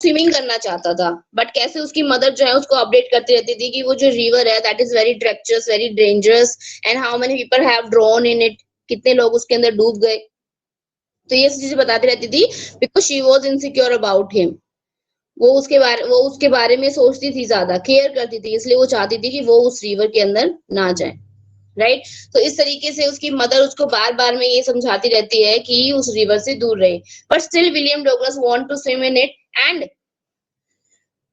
Swimming करना चाहता था, बट कैसे उसकी मदर जो है उसको अपडेट करती रहती थी कि वो जो रिवर है that is very treacherous, very dangerous, and how many people have drawn in it, कितने लोग उसके अंदर डूब गए। तो ये चीजें बताती रहती थी because she was insecure about him. वो उसके बारे में सोचती थी, ज्यादा केयर करती थी, इसलिए वो चाहती थी कि वो उस रिवर के अंदर ना जाए, राइट। तो इस तरीके से उसकी मदर उसको बार बार में ये समझाती रहती है कि उस रिवर से दूर रहे, but still William Douglas want to swim in it, and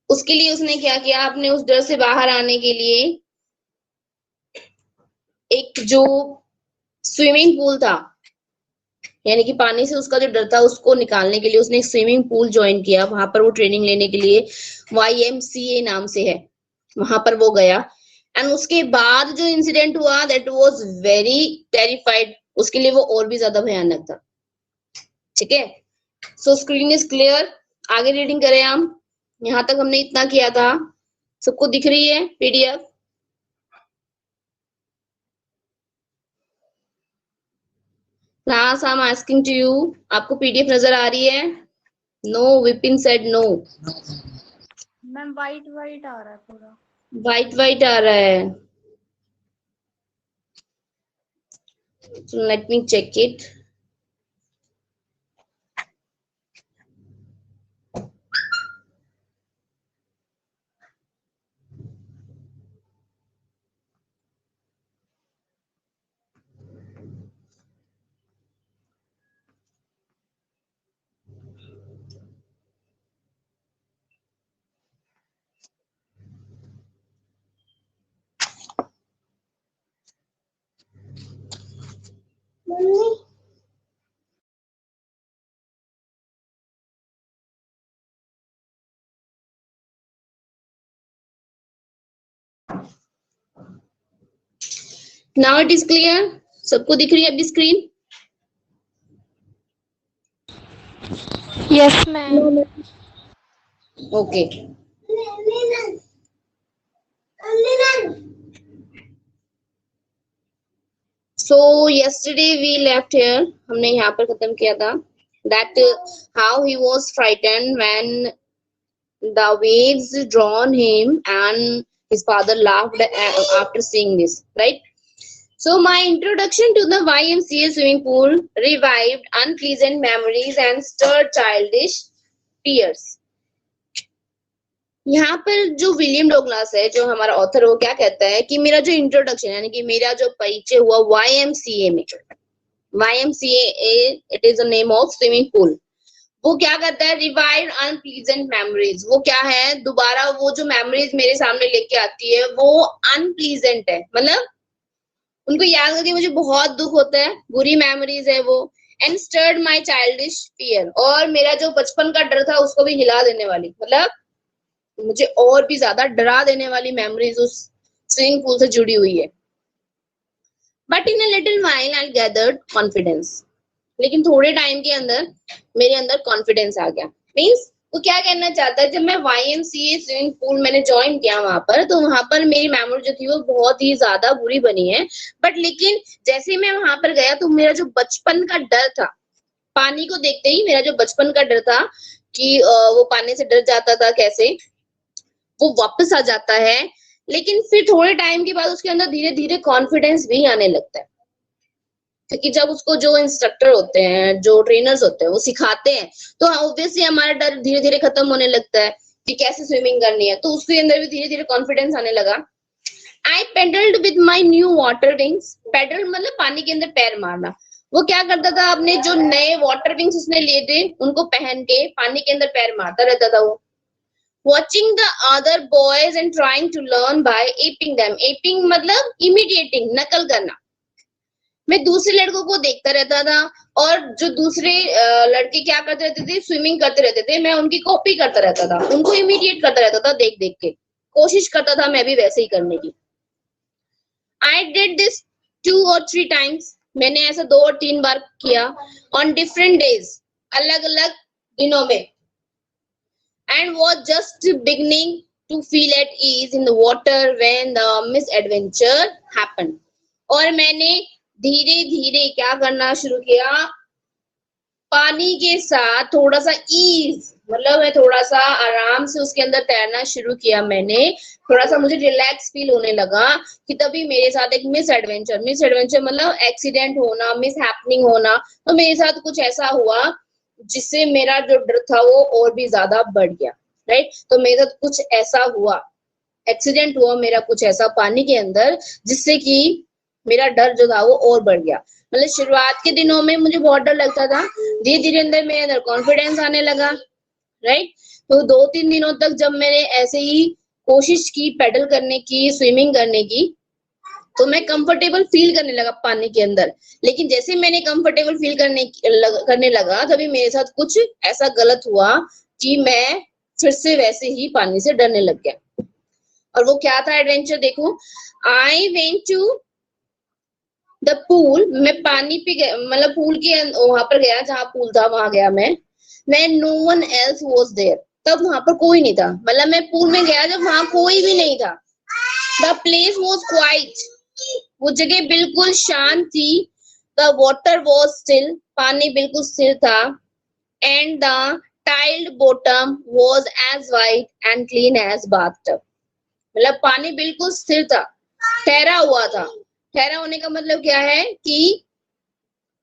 उसके लिए उसने क्या किया, अपने उस डर से बाहर आने के लिए एक जो स्विमिंग पूल था, यानी कि पानी से उसका जो डर था उसको निकालने के लिए उसने एक स्विमिंग पूल ज्वाइन किया। वहां पर वो ट्रेनिंग लेने के लिए YMCA नाम से है, वहां पर वो गया। एंड उसके बाद जो इंसिडेंट हुआ दैट वाज वेरी टेरिफाइड, उसके लिए वो और भी ज्यादा भयानक था। ठीक है, सो स्क्रीन इज क्लियर, आगे रीडिंग करें हम। यहाँ तक हमने इतना किया था, सबको दिख रही है PDF? Class I am asking to you, आपको PDF नजर आ रही है? No, Vipin said no. Ma'am white white आ रहा है पूरा। वाइट वाइट आ रहा है, so let me check it. Now it is clear, सबको दिख रही है अभी screen? Yes ma'am. Okay, so yesterday we left here, हमने यहाँ पर खत्म किया था that how he was frightened when the waves drawn him and his father laughed after seeing this, right? So my introduction to the YMCA swimming pool revived unpleasant memories and stirred childish tears. यहाँ पर जो William डोगलास है, जो हमारा author, वो क्या कहता है कि मेरा जो इंट्रोडक्शन यानी कि मेरा जो परिचय हुआ YMCA में, YMCA it is the name of swimming pool, वो क्या करता है, रिवाइव अनप्लीजेंट मेमोरीज। वो क्या है, दोबारा वो जो मेमोरीज मेरे सामने लेके आती है वो अनप्लीजेंट है, मतलब उनको याद करके मुझे बहुत दुख होता है, बुरी मेमोरीज है वो। And stirred my childish fear, और मेरा जो बचपन का डर था उसको भी हिला देने वाली, मतलब मुझे और भी ज्यादा डरा देने वाली मेमोरीज उस स्विमिंग पूल से जुड़ी हुई है। But in a little while I gathered confidence, लेकिन थोड़े टाइम के अंदर मेरे अंदर कॉन्फिडेंस आ गया। मीन्स वो क्या कहना चाहता है, जब मैं YMCA स्विमिंग पूल मैंने ज्वाइन किया वहां पर, तो वहां पर मेरी मेमोरी जो थी वो बहुत ही ज्यादा बुरी बनी है। बट लेकिन जैसे मैं वहां पर गया तो मेरा जो बचपन का डर था, पानी को देखते ही मेरा जो बचपन का डर था कि वो पानी से डर जाता था कैसे, वो वापस आ जाता है। लेकिन फिर थोड़े टाइम के बाद उसके अंदर धीरे धीरे कॉन्फिडेंस भी आने लगता है, क्योंकि जब उसको जो इंस्ट्रक्टर होते हैं, जो ट्रेनर्स होते हैं, वो सिखाते हैं, तो ऑब्वियसली हमारा डर धीरे धीरे खत्म होने लगता है कि कैसे स्विमिंग करनी है, तो उसके अंदर भी धीरे धीरे कॉन्फिडेंस आने लगा। I pedalled with my new water wings, pedal मतलब पानी के अंदर पैर मारना। वो क्या करता था, अपने जो नए वाटर विंग्स उसने लिए थे उनको पहन के पानी के अंदर पैर मारता रहता था वो। Watching the other boys and trying to learn by aping them. Aping मतलब imitating, नकल करना। मैं दूसरे लड़कों को देखता रहता था, और जो दूसरे लड़के क्या करते रहते थे, स्विमिंग करते रहते थे, मैं उनकी कॉपी करता रहता था, उनको इमिडिएट करता रहता था, देख देख के कोशिश करता था मैं भी वैसे ही करने की। I did this 2 or 3 times, मैंने ऐसा 2 और 3 बार किया, ऑन डिफरेंट डेज, अलग अलग दिनों में। And was just beginning to feel at ease in the water when the misadventure happened. और मैंने धीरे धीरे क्या करना शुरू किया, पानी के साथ थोड़ा सा ईज मतलब मैं थोड़ा सा आराम से उसके अंदर तैरना शुरू किया मैंने, थोड़ा सा मुझे रिलैक्स फील होने लगा कि तभी मेरे साथ एक मिस एडवेंचर मतलब एक्सीडेंट होना, मिस हैपनिंग होना, तो मेरे साथ कुछ ऐसा हुआ जिससे मेरा जो डर था वो और भी ज्यादा बढ़ गया। राइट, तो मेरे साथ कुछ ऐसा हुआ, एक्सीडेंट हुआ मेरा कुछ ऐसा पानी के अंदर, जिससे कि मेरा डर जो था वो और बढ़ गया। मतलब शुरुआत के दिनों में मुझे बहुत डर लगता था, धीरे धीरे अंदर मेरे अंदर कॉन्फिडेंस आने लगा। राइट, तो 2-3 दिनों तक जब मैंने ऐसे ही कोशिश की पेडल करने की, स्विमिंग करने की, तो मैं कंफर्टेबल फील करने लगा पानी के अंदर। लेकिन जैसे मैंने कंफर्टेबल फील करने लगा, तभी मेरे साथ कुछ ऐसा गलत हुआ कि मैं फिर से वैसे ही पानी से डरने लग गया। और वो क्या था एडवेंचर, देखो, I went to the pool, मैं पानी पे मतलब पूल के वहां पर गया, जहाँ पूल था वहां गया मैं, when no one else was there, तब वहां पर कोई नहीं था। मतलब मैं पूल में गया जब वहां कोई भी नहीं था। The place was quiet, वो जगह बिल्कुल शांत थी। The water was still, पानी बिल्कुल स्थिर था। And the tiled bottom was as white and clean as bathtub, मतलब पानी बिल्कुल स्थिर था, ठहरा हुआ था। ठहरा होने का मतलब क्या है कि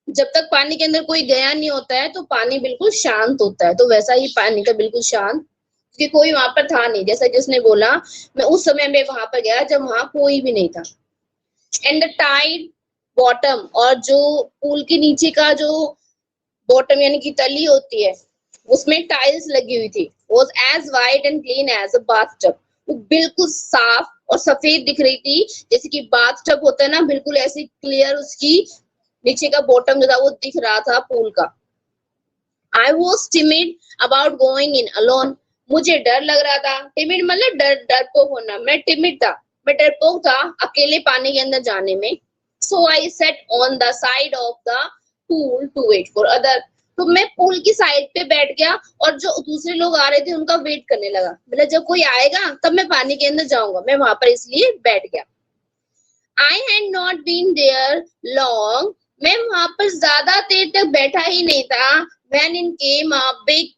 जब तक पानी के अंदर कोई गया नहीं होता है तो पानी बिल्कुल शांत होता है, तो वैसा ही पानी का बिल्कुल शांत, क्योंकि कोई वहां पर था नहीं। जैसा जिसने बोला, मैं उस समय में वहां पर गया जब वहां कोई भी नहीं था। एंड द टाइड बॉटम, और जो पूल के नीचे का जो बॉटम यानी कि तली होती है, उसमें टाइल्स लगी हुई थी, was as white and clean as a bathtub, वो बिल्कुल साफ और सफेद दिख रही थी, जैसे कि बाथटब होता है ना, बिल्कुल ऐसी क्लियर उसकी नीचे का बॉटम जो था वो दिख रहा था पूल का। I was timid about going in alone, मुझे डर लग रहा था। टिमिड मतलब डरपोक होना, मैं टिमिड था, मैं डरपोक था अकेले पानी के अंदर जाने में। So I set on the side of the pool to wait for other, तो मैं पूल की साइड पे बैठ गया और जो दूसरे लोग आ रहे थे उनका वेट करने लगा। मतलब जब कोई आएगा तब मैं पानी के अंदर जाऊंगा, मैं वहां पर इसलिए बैठ गया। I had not been there long, मैं वहां पर ज्यादा देर तक बैठा ही नहीं था। When in came a big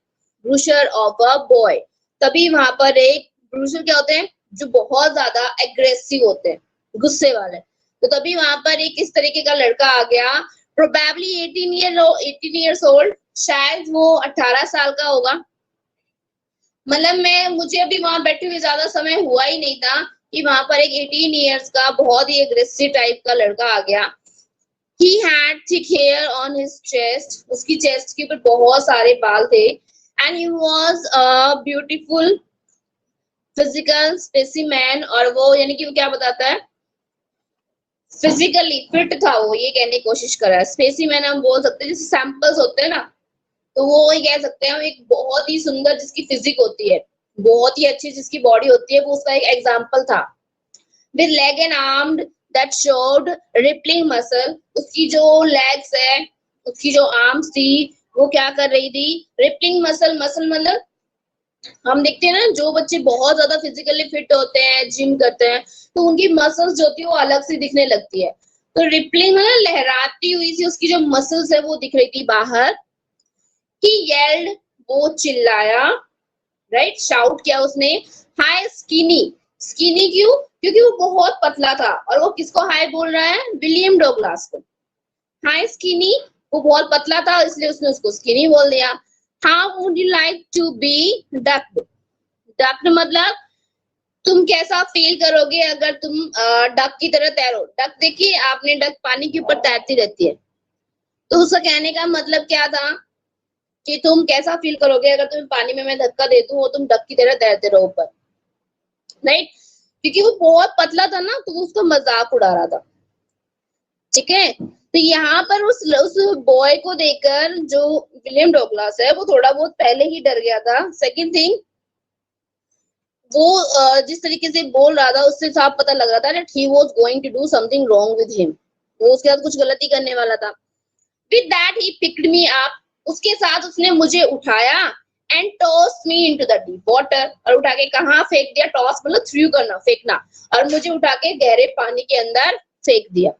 bruiser of a boy, तभी वहां पर एक ब्रूशर क्या होते हैं, जो बहुत ज्यादा एग्रेसिव होते हैं, गुस्से वाले। तो तभी वहां पर एक इस तरीके का लड़का आ गया, प्रोबेबली 18 years old, शायद वो 18 साल का होगा। मतलब मुझे अभी वहां बैठे हुए ज्यादा समय हुआ ही नहीं था कि वहां पर एक 18 इयर्स का बहुत ही एग्रेसिव टाइप का लड़का आ गया। He had thick hair on his chest, उसकी चेस्ट के ऊपर बहुत सारे बाल थे। And he was a beautiful physical specimen, और वो यानी कि वो क्या बताता है, फिजिकली फिट था वो, ये कहने की कोशिश कर रहा है। स्पेसिमेन हम बोल सकते हैं, जैसे सैंपल्स होते हैं ना, तो वो ही कह सकते हैं, एक बहुत ही सुंदर जिसकी फिजिक होती है, बहुत ही अच्छी जिसकी बॉडी होती है, वो उसका एक एग्जाम्पल था। With leg and arm that showed rippling muscle, उसकी जो लेग्स है, उसकी जो आर्म्स थी, वो क्या कर रही थी, रिपलिंग मसल, मसल मतलब हम देखते हैं ना, जो बच्चे बहुत ज्यादा फिजिकली फिट होते हैं, जिम करते हैं, तो उनकी मसल्स जो होती है वो अलग से दिखने लगती है। तो रिपलिंग मतलब लहराती हुई सी उसकी जो मसल्स है वो दिख रही थी बाहर। He yelled, वो चिल्लाया, राइट, शाउट किया उसने। हाय स्किनी, स्किनी क्यों, क्योंकि वो बहुत पतला था, और वो किसको हाय बोल रहा है, विलियम डॉगलास को। हाय स्किनी, वो बहुत पतला था इसलिए उसने उसको स्किनी बोल दिया। How would you like to be ducked, ducked मतलब तुम कैसा फील करोगे अगर तुम डक की तरह तैरो। डक देखिए आपने, डक पानी के ऊपर तैरती रहती है, तो उसका कहने का मतलब क्या था कि तुम कैसा फील करोगे अगर तुम्हें पानी में मैं धक्का दे दूं और तुम डक की तरह तैरते रहो ऊपर, राइट, क्योंकि वो बहुत पतला था ना, तो उसका मजाक उड़ा रहा था। ठीक है, तो यहाँ पर उस बॉय को देखकर जो विलियम डॉगलास है वो थोड़ा बहुत पहले ही डर गया था। सेकंड थिंग, वो जिस तरीके से बोल रहा था उससे साफ पता लग रहा था that he was going to do something wrong with him, वो उसके साथ कुछ गलती करने वाला था। With that he picked me up, उसके साथ उसने मुझे उठाया, and tossed me into the deep water, और उठा के कहाँ फेंक दिया, टॉस मतलब थ्रू करना, फेंकना, और मुझे उठा के गहरे पानी के अंदर फेंक दिया,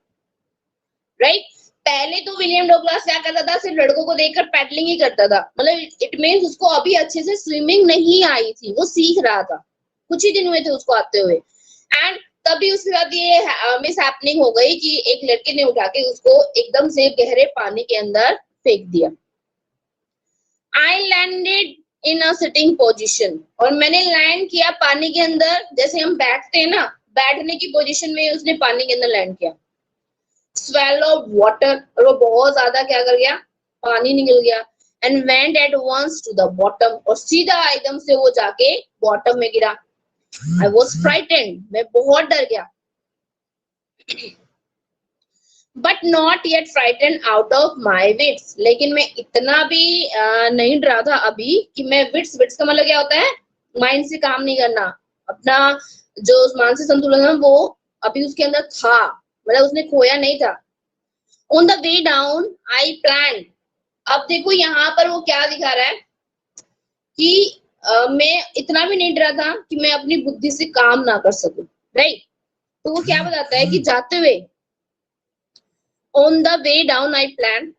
राइट। पहले तो विलियम डगलस क्या करता था, सिर्फ लड़कों को देखकर पैडलिंग ही करता था, मतलब इट मींस उसको अभी अच्छे से स्विमिंग नहीं आई थी, वो सीख रहा था, कुछ ही दिन हुए थे उसको आते हुए। एंड तभी उसके साथ ये मिस हैपनिंग हो गई कि एक लड़के ने उठा के उसको एकदम से गहरे पानी के अंदर फेंक दिया। I landed in a sitting position, और मैंने लैंड किया पानी के अंदर, जैसे हम बैठते हैं ना, बैठने की पोजीशन में उसने पानी के अंदर लैंड किया। स्वेलो वाटर, और वो बहुत ज्यादा क्या कर गया, पानी निकल गया। And went at once to the bottom, और सीधा एकदम से वो जाके बॉटम में गिरा। आई वॉज फ्राइटेंड, मैं बहुत डर गया। But not yet frightened out of my wits, लेकिन मैं इतना भी नहीं डरा था अभी कि मैं विट्स, विट्स का मतलब क्या होता है, माइंड से काम नहीं करना, अपना जो मानसिक संतुलन है वो अभी उसके अंदर था, मतलब उसने खोया नहीं था। On the way down I plan, अब देखो यहाँ पर वो क्या दिखा रहा है कि मैं इतना भी नहीं डरा था कि मैं अपनी बुद्धि से काम ना कर सकूं, राइट। तो वो क्या बताता है कि जाते हुए, on the way down I plan,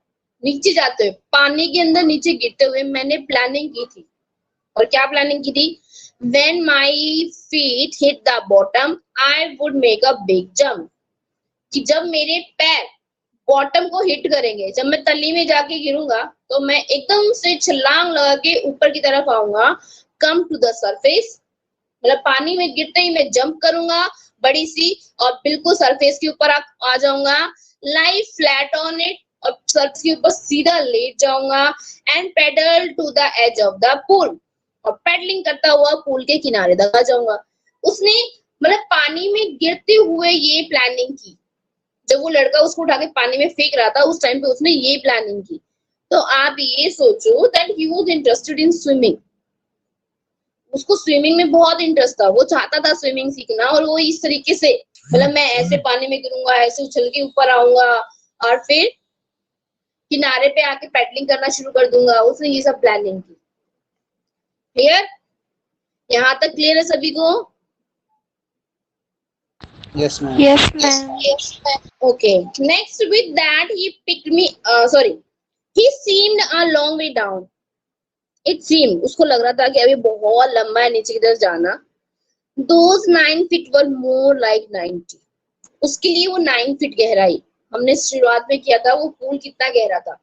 नीचे जाते हुए, पानी के अंदर नीचे गिरते हुए मैंने प्लानिंग की थी। और क्या प्लानिंग की थी, when my feet hit the bottom I would make a big jump, कि जब मेरे पैर बॉटम को हिट करेंगे, जब मैं तली में जाके गिरूंगा तो मैं एकदम से छलांग लगा के ऊपर की तरफ आऊंगा। कम टू द सरफेस, मतलब पानी में गिरते ही मैं जंप करूंगा बड़ी सी, और बिल्कुल सरफेस के ऊपर आ जाऊंगा। लाई फ्लैट ऑन इट, और सरफेस के ऊपर सीधा लेट जाऊंगा। And paddle to the edge of the pool, और पेडलिंग करता हुआ पूल के किनारे तक आ जाऊंगा। उसने मतलब पानी में गिरते हुए ये प्लानिंग की, जब वो लड़का उसको उठा के पानी में फेंक रहा था उस टाइम पे उसने ये प्लानिंग की। तो आप ये सोचो that he was interested in swimming, उसको स्विमिंग में बहुत इंटरेस्ट था, वो चाहता था स्विमिंग सीखना, और वो इस तरीके से, मतलब मैं ऐसे पानी में गिरूंगा, ऐसे उछल के ऊपर आऊंगा, और फिर किनारे पे आके पैडलिंग करना शुरू कर दूंगा, उसने ये सब प्लानिंग की। क्लियर, यहाँ तक क्लियर है सभी को? Yes, ma'am. Yes, ma'am. Okay, next with that he picked me, he seemed a long way down. It seemed, उसको लग रहा था कि अभी बहुत लंबा है नीचे की तरफ जाना। Those 9 feet were more like 90, उसके लिए वो 9 फीट गहराई, हमने शुरुआत में किया था वो पूल कितना गहरा था,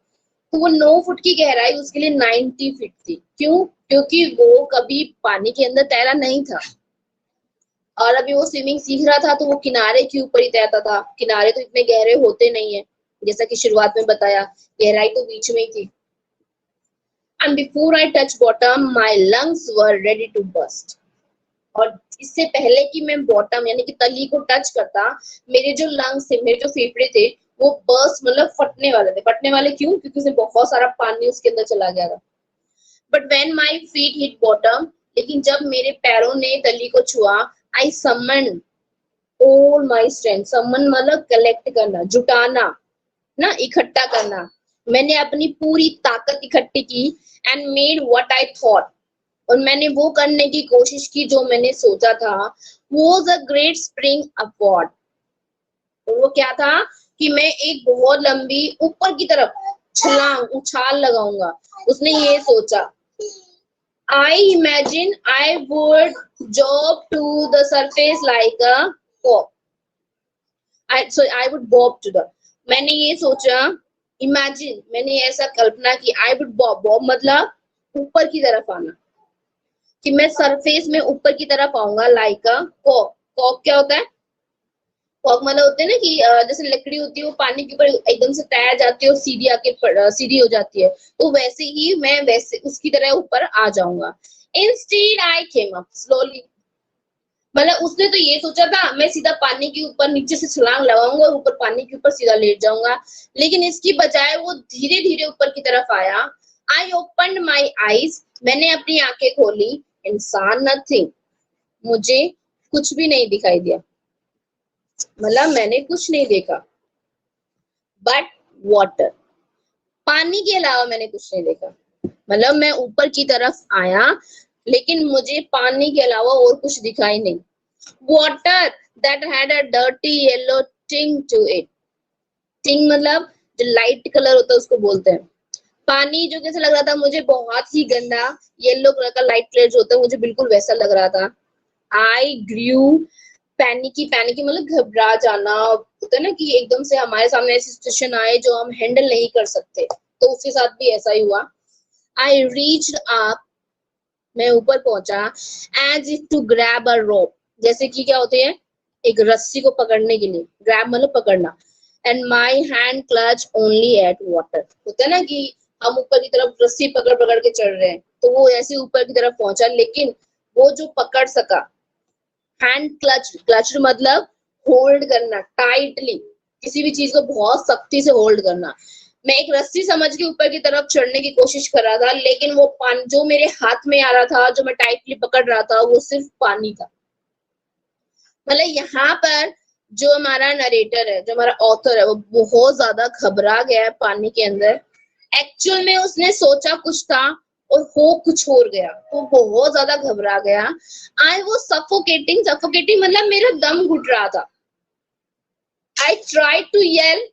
तो वो 9 फुट की गहराई उसके लिए 90 फीट थी। क्यों? क्योंकि वो कभी पानी के अंदर तैरा नहीं था, और अभी वो स्विमिंग सीख रहा था, तो वो किनारे के ऊपर ही तैरता था। किनारे तो इतने गहरे होते नहीं है, जैसा कि शुरुआत में बताया, गहराई तो बीच में ही थी। And before I touched bottom, my lungs were ready to burst. और इससे पहले कि मैं बॉटम यानी कि तली को टच करता, मेरे जो लंग्स थे, मेरे जो फेफड़े थे, वो बर्स्ट मतलब फटने वाले थे। फटने वाले क्यों? क्योंकि उसमें बहुत सारा पानी उसके अंदर चला गया था। But when my feet hit bottom, लेकिन जब मेरे पैरों ने तली को छुआ, आई समन ऑल माय स्ट्रेंथ। समन मतलब कलेक्ट करना, जुटाना ना, इकट्ठा करना। मैंने अपनी पूरी ताकत इकट्ठी की। And made what I thought, और मैंने वो करने की कोशिश की जो मैंने सोचा था। Was a great spring upward, वो क्या था कि मैं एक बहुत लंबी ऊपर की तरफ छलांग, उछाल लगाऊंगा, उसने ये सोचा। I imagine I would jump to the surface like a bob. I would bob to the. मैंने ये सोचा, imagine, मैंने ऐसा कल्पना की, I would bob, bob मतलब ऊपर की तरफ आना, कि मैं सरफेस में ऊपर की तरफ आऊंगा like a cork. Cork क्या होता है? कॉक मतलब होते हैं ना कि जैसे लकड़ी होती है वो पानी के ऊपर एकदम से तैर जाती है और सीधी आके सीधी हो जाती है, तो वैसे ही मैं वैसे उसकी तरह ऊपर आ जाऊंगा। Instead I came up slowly, मतलब उसने तो ये सोचा था मैं सीधा पानी के ऊपर नीचे से छलांग लगाऊंगा और ऊपर पानी के ऊपर सीधा लेट जाऊंगा, लेकिन इसकी बजाय वो धीरे धीरे ऊपर की तरफ आया। आई ओपन्ड माई आईज, मैंने अपनी आंखें खोली। इंसान नथिंग, मुझे कुछ भी नहीं दिखाई दिया, मतलब मैंने कुछ नहीं देखा। बट वाटर, पानी के अलावा मैंने कुछ नहीं देखा, मतलब मैं ऊपर की तरफ आया लेकिन मुझे पानी के अलावा और कुछ दिखाई नहीं। Water that had a dirty yellow टिंग टू इट, टिंग मतलब जो लाइट कलर होता है उसको बोलते हैं। पानी जो कैसा लग रहा था मुझे, बहुत ही गंदा येलो कलर का लाइट कलर जो होता है मुझे बिल्कुल वैसा लग रहा था। आई ग्रू पैनिकी, पैनिकी मतलब घबरा जाना होता है ना, कि एकदम से हमारे सामने ऐसी सिचुएशन आए जो हम हैंडल नहीं कर सकते, तो उसके साथ भी ऐसा ही हुआ। आई रीच्ड अप, मैं ऊपर पहुंचा, as if to grab a rope, जैसे कि क्या होते हैं एक रस्सी को पकड़ने के लिए, ग्रैब मतलब पकड़ना, and my hand clutch only at water, होता है ना कि हम ऊपर की तरफ रस्सी पकड़ पकड़ के चढ़ रहे हैं, तो वो ऐसे ऊपर की तरफ पहुंचा, लेकिन वो जो पकड़ सका, हैंड क्लच, क्लच मतलब होल्ड करना टाइटली, किसी भी चीज को बहुत सख्ती से होल्ड करना। मैं एक रस्सी समझ के ऊपर की तरफ चढ़ने की कोशिश कर रहा था, लेकिन वो पानी जो मेरे हाथ में आ रहा था, जो मैं टाइटली पकड़ रहा था, वो सिर्फ पानी था। मतलब यहाँ पर जो हमारा नरेटर है, जो हमारा ऑथर है, वो बहुत ज्यादा घबरा गया है पानी के अंदर। एक्चुअल में उसने सोचा कुछ था और हो कुछ और गया, तो बहुत ज्यादा घबरा गया। आई वो सफोकेटिंग, सफोकेटिंग मतलब मेरा दम घुट रहा था। आई ट्राई टू येल,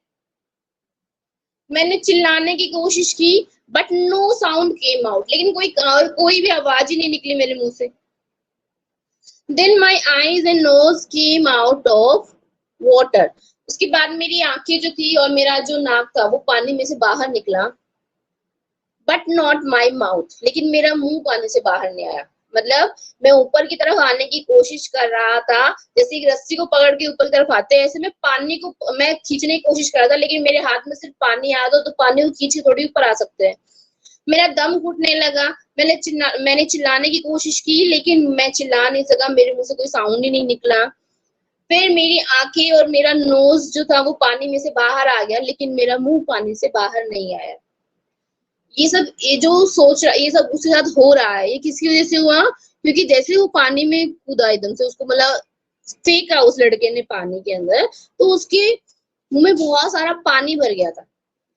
मैंने चिल्लाने की कोशिश की, but no sound came out, लेकिन कोई भी आवाज ही नहीं निकली मेरे मुंह से। Then my eyes and nose came out of water. उसके बाद मेरी आंखें जो थी और मेरा जो नाक था वो पानी में से बाहर निकला, बट नॉट माई माउथ, लेकिन मेरा मुंह पानी से बाहर नहीं आया। मतलब मैं ऊपर की तरफ आने की कोशिश कर रहा था, जैसे एक रस्सी को पकड़ के ऊपर की तरफ आते हैं, ऐसे मैं पानी को मैं खींचने की कोशिश कर रहा था, लेकिन मेरे हाथ में सिर्फ पानी आया तो पानी को खींच के थोड़ी ऊपर आ सकते हैं। मेरा दम घुटने लगा, मैंने चिल्लाने की कोशिश की, लेकिन मैं चिल्ला नहीं सका, मेरे मुंह से कोई साउंड ही नहीं निकला। फिर मेरी आंखें और मेरा नोज जो था वो पानी में से बाहर आ गया, लेकिन मेरा मुंह पानी से बाहर नहीं आया। ये जो सोच रहा, ये सब उसके साथ हो रहा है, ये किसकी वजह से हुआ? क्योंकि जैसे वो पानी में कूदा एकदम से, उसको मतलब फेंका उस लड़के ने पानी के अंदर, तो उसके मुंह में बहुत सारा पानी भर गया था,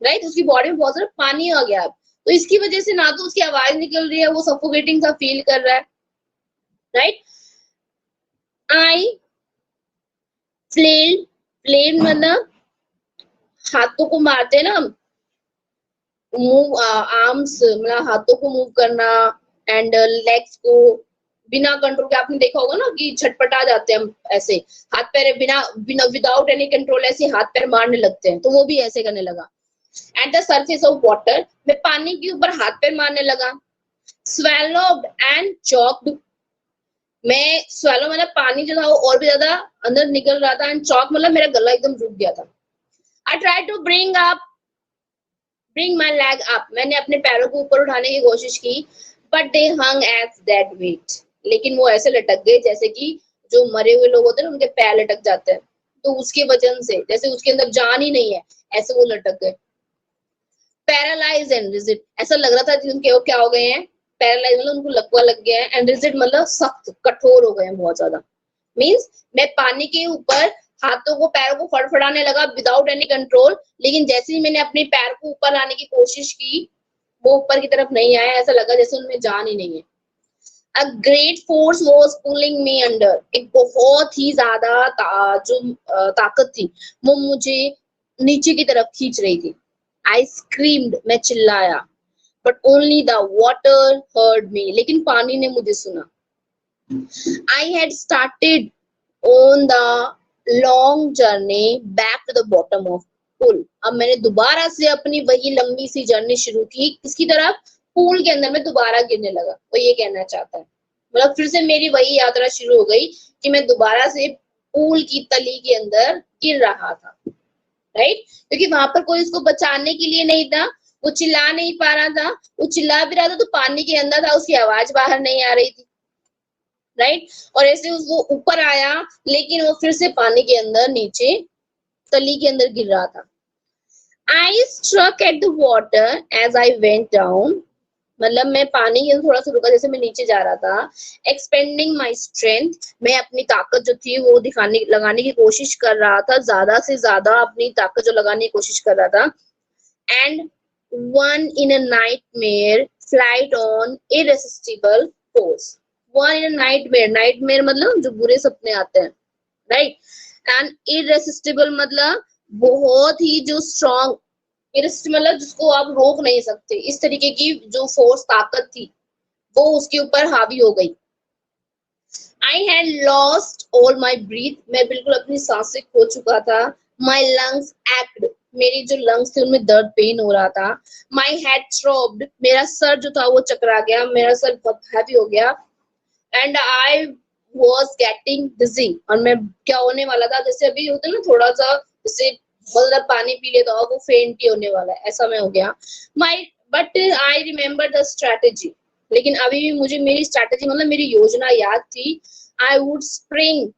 राइट? उसकी बॉडी में बहुत सारा पानी आ गया। तो इसकी वजह से ना तो उसकी आवाज निकल रही है, वो सफोकेटिंग सा फील कर रहा है, राइट? आई फ्लेल, फ्लेल मतलब हाथों को मारते हैं ना, मूव आर्म्स मतलब हाथों को मूव करना, एंड लेग्स को बिना कंट्रोल के, आपने देखा होगा ना कि छटपटा जाते हैं हम, ऐसे हाथ पैर बिना बिना विदाउट एनी कंट्रोल ऐसे हाथ पैर मारने लगते हैं, तो वो भी ऐसे करने लगा। At the surface of water, मैं पानी के ऊपर हाथ पैर मारने लगा। swallowed एंड चॉक्ड, मैं swallow मतलब पानी जो था वो और भी ज्यादा अंदर निकल रहा था, एंड चॉक मतलब मेरा गला एकदम रुक गया था। I try to bring my leg up, मैंने अपने पैरों को ऊपर उठाने की कोशिश की, but they hung as that weight, लेकिन वो ऐसे लटक गए जैसे कि जो मरे हुए लोग होते हैं ना उनके पैर लटक जाते हैं, तो उसके वजन से जैसे उसके अंदर जान ही नहीं है, ऐसे वो लटक गए। पैरालाइज एंड रिजिड, ऐसा लग रहा था कि उनके वो क्या हो गए हैं, पैरालाइज मतलब उनको लकवा लग गया है, एंड रिजिड मतलब सख्त कठोर हो गए हैं बहुत ज्यादा। मींस मैं पानी के ऊपर हाथों को पैरों को फड़फड़ाने लगा विदाउट एनी कंट्रोल, लेकिन जैसे ही मैंने अपने पैर को ऊपर लाने की कोशिश की, वो ऊपर की तरफ नहीं आया, ऐसा लगा जैसे उनमें जान ही नहीं है। A great force was pulling me under, एक बहुत ही ज्यादा जो ताकत थी वो मुझे नीचे की तरफ खींच रही थी। I screamed, मैं चिल्लाया, but only the water heard me, लेकिन पानी ने मुझे सुना। I had started on the long journey back to the bottom of pool, अब मैंने दोबारा से अपनी वही लंबी सी जर्नी शुरू की, किसकी तरफ? पूल के अंदर मैं दोबारा गिरने लगा, वो ये कहना चाहता है। मतलब फिर से मेरी वही यात्रा शुरू हो गई कि मैं दोबारा से पूल की तली के अंदर गिर रहा था, राइट? क्योंकि वहां पर कोई उसको बचाने के लिए नहीं था, वो चिल्ला नहीं पा रहा था, वो चिल्ला भी रहा था तो पानी के अंदर था, उसकी आवाज बाहर नहीं आ रही थी, राइट? और ऐसे वो ऊपर आया, लेकिन वो फिर से पानी के अंदर नीचे तली के अंदर गिर रहा था। I struck at the water as I went down, मतलब मैं पानी के अंदर थोड़ा सा रुका जैसे मैं नीचे जा रहा था। एक्सपेंडिंग माई स्ट्रेंथ, मैं अपनी ताकत जो थी वो लगाने की कोशिश कर रहा था, ज्यादा से ज्यादा अपनी ताकत जो लगाने की कोशिश कर रहा था। And one in a nightmare flight on irresistible force, one in a nightmare, nightmare मतलब जो बुरे सपने आते हैं, राइट? एंड इरेसिस्टिबल मतलब बहुत ही जो स्ट्रॉन्ग मतलब जिसको आप रोक नहीं सकते, इस तरीके की जो फोर्स ताकत थी वो उसके ऊपर हावी हो गई। I had lost all my breath, मैं बिल्कुल अपनी सांसें खो चुका था। माई लंग्स एक्ट, मेरी जो लंग्स थे उनमें दर्द पेन हो रहा था। माई हेड थ्रॉब्ड, मेरा सर जो था वो चकरा गया, मेरा सर बहुत हैवी हो गया। एंड आई वॉज गेटिंग डिजी, और मैं क्या होने वाला था, जैसे अभी होता है ना थोड़ा सा, जैसे मतलब पानी पी लेता हो वो फेंट ही होने वाला है, ऐसा मैं हो गया। माई but I remember the strategy, लेकिन अभी भी मुझे मेरी स्ट्रेटेजी मतलब मेरी योजना याद थी। I would spring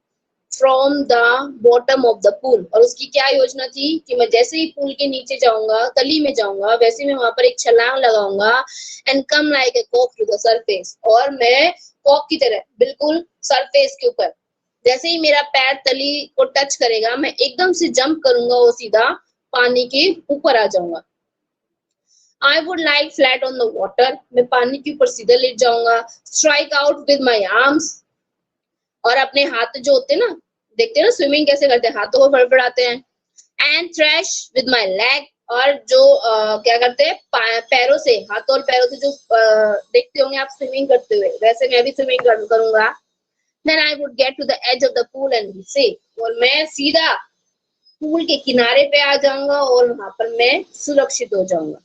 from the bottom of the pool, और उसकी क्या योजना थी कि मैं जैसे ही पूल के नीचे जाऊंगा, तली में जाऊंगा, वैसे मैं वहां पर एक छलांग लगाऊंगा एंड कम लाइक ए कॉक टू द सरफेस, और मैं कॉक की तरह बिल्कुल सरफेस के ऊपर, जैसे ही मेरा पैर तली को टच करेगा मैं एकदम से जंप करूंगा और सीधा पानी के ऊपर आ जाऊंगा। I would like flat on the water, मैं पानी के ऊपर सीधा लेट जाऊंगा। Strike out with my arms, और अपने हाथ जो होते हैं ना, देखते हैं ना स्विमिंग कैसे करते हैं, हाथों को फड़फड़ाते हैं। And trash with my leg, और जो क्या करते हैं पैरों से, हाथों और पैरों से जो देखते होंगे आप स्विमिंग करते हुए, वैसे मैं भी स्विमिंग करूंगा। Then I would get to the edge of the pool and be safe, और मैं सीधा पूल के किनारे पे आ जाऊंगा और वहां पर मैं सुरक्षित हो जाऊंगा।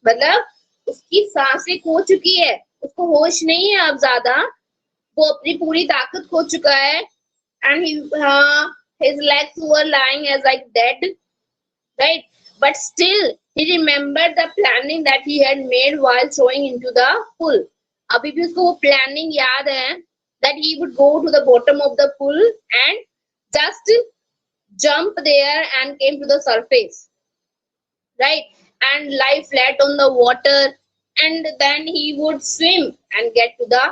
मतलब उसकी सांसें खो चुकी है, उसको होश नहीं है अब ज्यादा, वो अपनी पूरी ताकत खो चुका है। And his legs were lying as like dead, right? But still, he remembered the planning that he had made while throwing into the pool. अभी भी उसको वो planning याद है that he would go to the bottom of the pool and just jump there and came to the surface, right? And lie flat on the water, and then he would swim and get to the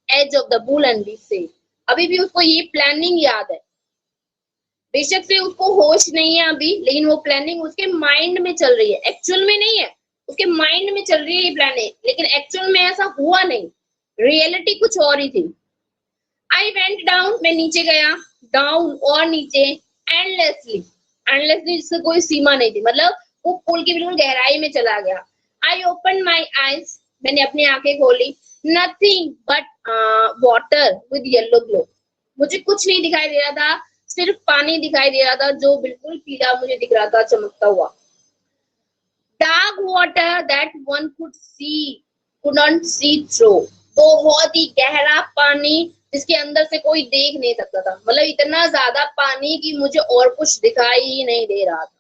edge of the pool and be safe. अभी भी उसको ये planning याद है, बेशक से उसको होश नहीं है अभी, लेकिन वो प्लानिंग उसके माइंड में चल रही है, एक्चुअल में नहीं है, उसके माइंड में चल रही है ये प्लानिंग, लेकिन एक्चुअल में ऐसा हुआ नहीं, रियलिटी कुछ और ही थी। आई वेंट डाउन, मैं नीचे गया, डाउन और नीचे, एंडलेसली, एंडलेसली जिससे कोई सीमा नहीं थी, मतलब वो पुल की बिल्कुल गहराई में चला गया। आई ओपन माई आईज, मैंने अपनी आंखें खोली, nothing but water with yellow glow, मुझे कुछ नहीं दिखाई दे रहा था, सिर्फ पानी दिखाई दे रहा था जो बिल्कुल पीला मुझे दिख रहा था, चमकता हुआ। Dark water that one couldn't see through, बहुत ही गहरा पानी जिसके अंदर से कोई देख नहीं सकता था, मतलब इतना ज्यादा पानी कि मुझे और कुछ दिखाई ही नहीं दे रहा था,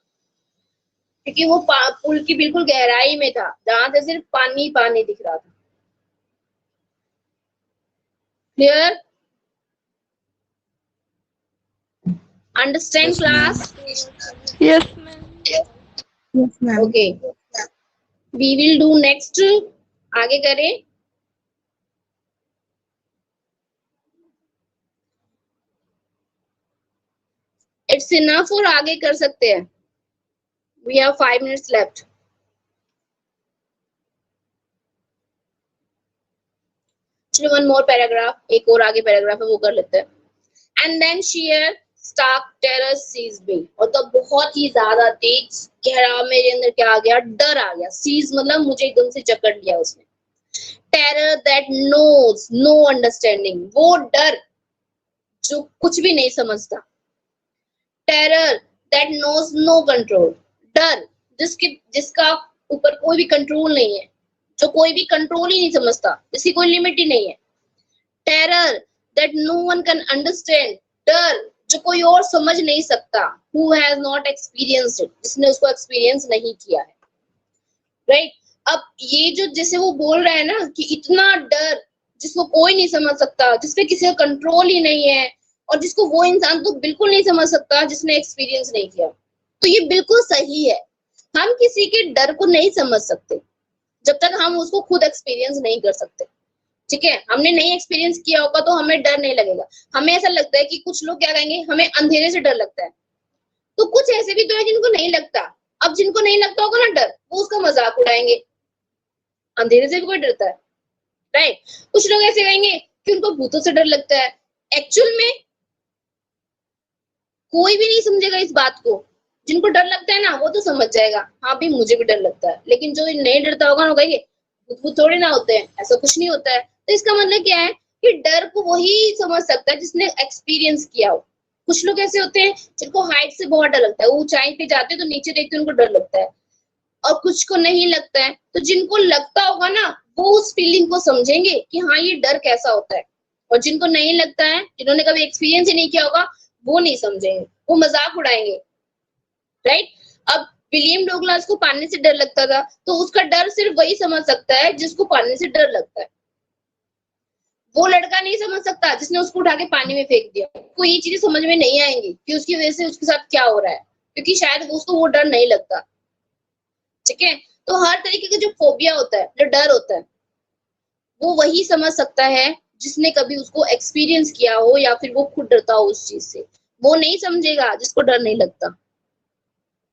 क्योंकि वो पुल की बिल्कुल गहराई में था जहां से सिर्फ पानी पानी दिख रहा था। Clear? Understand, class? Yes, ma'am. Yes, ma'am. Okay. We will do next. आगे करें। It's enough और आगे कर सकते हैं। We have 5 minutes left. चलो one more paragraph, एक और आगे पैराग्राफ है वो कर लेते हैं। And then sheer stark terror seized me, और तब बहुत ही ज्यादा तेज गहरा मेरे अंदर क्या आ गया, डर आ गया। Seize मतलब मुझे एकदम से जकड़ लिया उसने। Terror that knows no understanding, वो डर जो कुछ भी नहीं समझता। Terror that knows no control, डर जिसका ऊपर कोई भी कंट्रोल नहीं है, जो कोई भी कंट्रोल ही नहीं समझता, जिसकी कोई लिमिट ही नहीं है। Terror that no one can understand, डर जो कोई और समझ नहीं सकता। Who has not experienced it, जिसने उसको एक्सपीरियंस नहीं किया है, राइट? अब ये जो जैसे वो बोल रहा है ना कि इतना डर जिसको कोई नहीं समझ सकता, जिसपे किसी का कंट्रोल ही नहीं है, और जिसको वो इंसान तो बिल्कुल नहीं समझ सकता जिसने एक्सपीरियंस नहीं किया, तो ये बिल्कुल सही है। हम किसी के डर को नहीं समझ सकते जब तक हम उसको खुद एक्सपीरियंस नहीं कर सकते, ठीक है? हमने नहीं एक्सपीरियंस किया होगा तो हमें डर नहीं लगेगा। हमें ऐसा लगता है कि कुछ लोग क्या कहेंगे, हमें अंधेरे से डर लगता है, तो कुछ ऐसे भी तो है जिनको नहीं लगता। अब जिनको नहीं लगता होगा ना डर, वो उसका मजाक उड़ाएंगे, अंधेरे से भी कोई डरता है, राइट? कुछ लोग ऐसे कहेंगे कि उनको भूतों से डर लगता है। एक्चुअल में कोई भी नहीं समझेगा इस बात को जिनको डर लगता है ना वो तो समझ जाएगा, हाँ भी मुझे भी डर लगता है, लेकिन जो नहीं डरता होगा ना वो कहेंगे वो थोड़ी ना होते हैं, ऐसा कुछ नहीं होता है। तो इसका मतलब क्या है कि डर को वही समझ सकता है जिसने एक्सपीरियंस किया हो। कुछ लोग ऐसे होते हैं जिनको हाइट से बहुत डर लगता है, वो ऊंचाई पे जाते हैं तो नीचे देखते हैं उनको डर लगता है, और कुछ को नहीं लगता है। तो जिनको लगता होगा ना वो उस फीलिंग को समझेंगे कि हाँ ये डर कैसा होता है, और जिनको नहीं लगता है, जिन्होंने कभी एक्सपीरियंस ही नहीं किया होगा, वो नहीं समझेंगे, वो मजाक उड़ाएंगे, राइट। अब विलियम डगलस को पानी से डर लगता था, तो उसका डर सिर्फ वही समझ सकता है जिसको पानी से डर लगता है। वो लड़का नहीं समझ सकता जिसने उसको उठा के पानी में फेंक दिया, उसको ये चीजें समझ में नहीं आएंगी कि उसकी वजह से उसके साथ क्या हो रहा है, क्योंकि शायद उसको वो डर नहीं लगता। ठीक है, तो हर तरीके का जो फोबिया होता है, जो डर होता है, वो वही समझ सकता है जिसने कभी उसको एक्सपीरियंस किया हो या फिर वो खुद डरता हो उस चीज से। वो नहीं समझेगा जिसको डर नहीं लगता।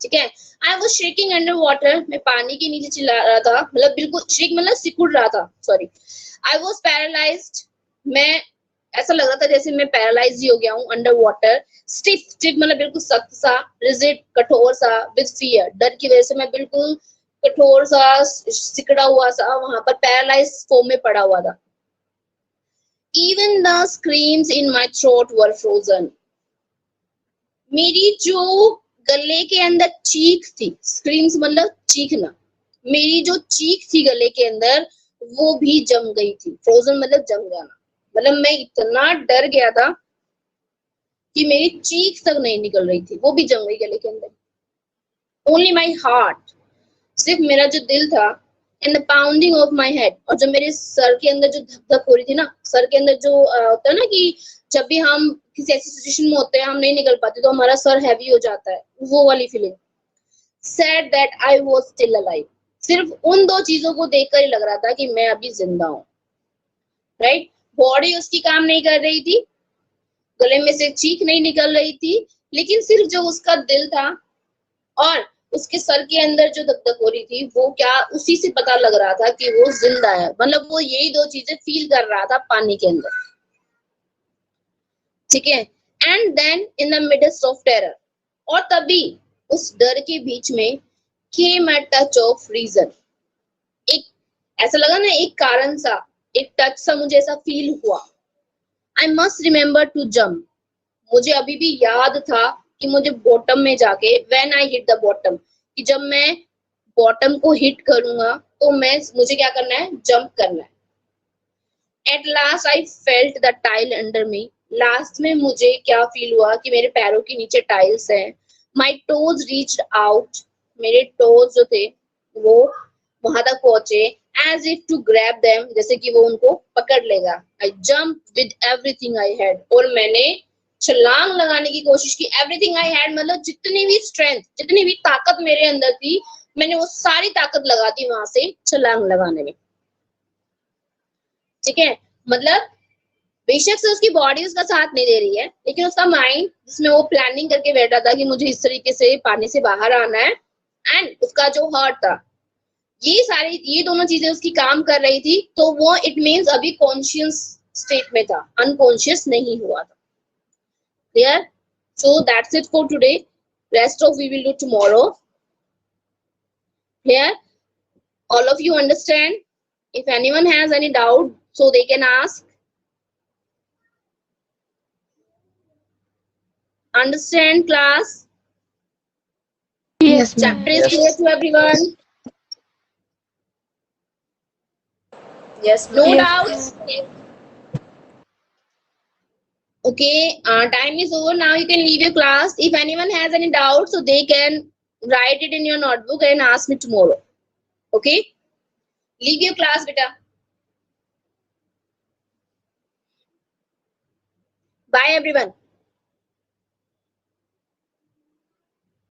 ठीक है, I was shaking under water, मैं पानी के नीचे चिल्ला रहा था, मतलब बिल्कुल शेक मतलब सिकुड़ रहा था, सॉरी। आई वॉज पैरालाइज्ड, मैं ऐसा लग रहा था जैसे मैं पैरालाइज ही हो गया हूँ अंडर वाटर। स्टिफ स्टिफ मतलब बिल्कुल सख्त सा, रिजिड कठोर सा, विद फियर, डर की वजह से मैं बिल्कुल कठोर सा, सिकड़ा हुआ सा वहां पर पैरालाइज फॉर्म में पड़ा हुआ था। Even the screams in my throat were frozen, मेरी जो गले के अंदर चीख थी, स्क्रीम्स मतलब चीखना, मेरी जो चीख थी गले के अंदर वो भी जम गई थी। फ्रोजन मतलब जम जाना, मतलब मैं इतना डर गया था कि मेरी चीख तक नहीं निकल रही थी, वो भी जम गई गले के अंदर। ओनली माई हार्ट, सिर्फ मेरा जो दिल था, and the pounding of my head, और जब मेरे सर के अंदर जो धक धक हो रही थी ना, सर के अंदर जो होता है ना कि जब भी हम किसी ऐसी सिचुएशन में होते हैं, हम नहीं निकल पाते तो हमारा सर हैवी हो जाता है, वो वाली feeling. Said that I was still alive, सिर्फ उन दो चीजों को देखकर ही लग रहा था कि मैं अभी जिंदा हूँ, राइट। बॉडी उसकी काम नहीं कर रही थी, गले में से चीख नहीं निकल रही थी, लेकिन सिर्फ जो उसका दिल था और उसके सर के अंदर जो धक-धक हो रही थी, वो क्या उसी से पता लग रहा था कि वो जिंदा है, मतलब वो यही दो चीजें फील कर रहा था पानी के अंदर। ठीक है, and then in the midst of terror, और तभी उस डर के बीच में came a touch of reason, एक ऐसा लगा ना, एक कारण सा, एक टच सा मुझे ऐसा फील हुआ। I must remember to jump, मुझे अभी भी याद था कि मुझे बॉटम में जाके, when I hit the bottom, कि जब मैं बॉटम को हिट करूंगा तो मुझे क्या करना है, जंप करना है। At last I felt the tile under me, last में मुझे क्या फील हुआ कि मेरे पैरों के नीचे टाइल्स हैं। माई टोज रीच्ड आउट, मेरे टोज जो थे वो वहां तक पहुंचे, as if to grab them, जैसे कि वो उनको पकड़ लेगा। I jump with everything I had, और मैंने छलांग लगाने की कोशिश की। एवरीथिंग आई हैड मतलब जितनी भी स्ट्रेंथ, जितनी भी ताकत मेरे अंदर थी, मैंने वो सारी ताकत लगा दी वहां से छलांग लगाने में। ठीक है, मतलब बेशक से उसकी बॉडी उसका साथ नहीं दे रही है, लेकिन उसका माइंड जिसमें वो प्लानिंग करके बैठा था कि मुझे इस तरीके से पानी से बाहर आना है, एंड उसका जो हार्ट था, ये दोनों चीजें उसकी काम कर रही थी, तो वो इट मींस अभी कॉन्शियस स्टेट में था, अनकॉन्शियस नहीं हुआ था। Clear? So that's it for today, rest of we will do tomorrow. Clear? All of you understand? If anyone has any doubt, so they can ask. Understand, class? Yes, ma'am. Chapter is clear to everyone? Yes, no Yes, doubts? Okay, time is over. Now you can leave your class. If anyone has any doubts, so they can write it in your notebook and ask me tomorrow. Okay? Leave your class, beta. Bye, everyone.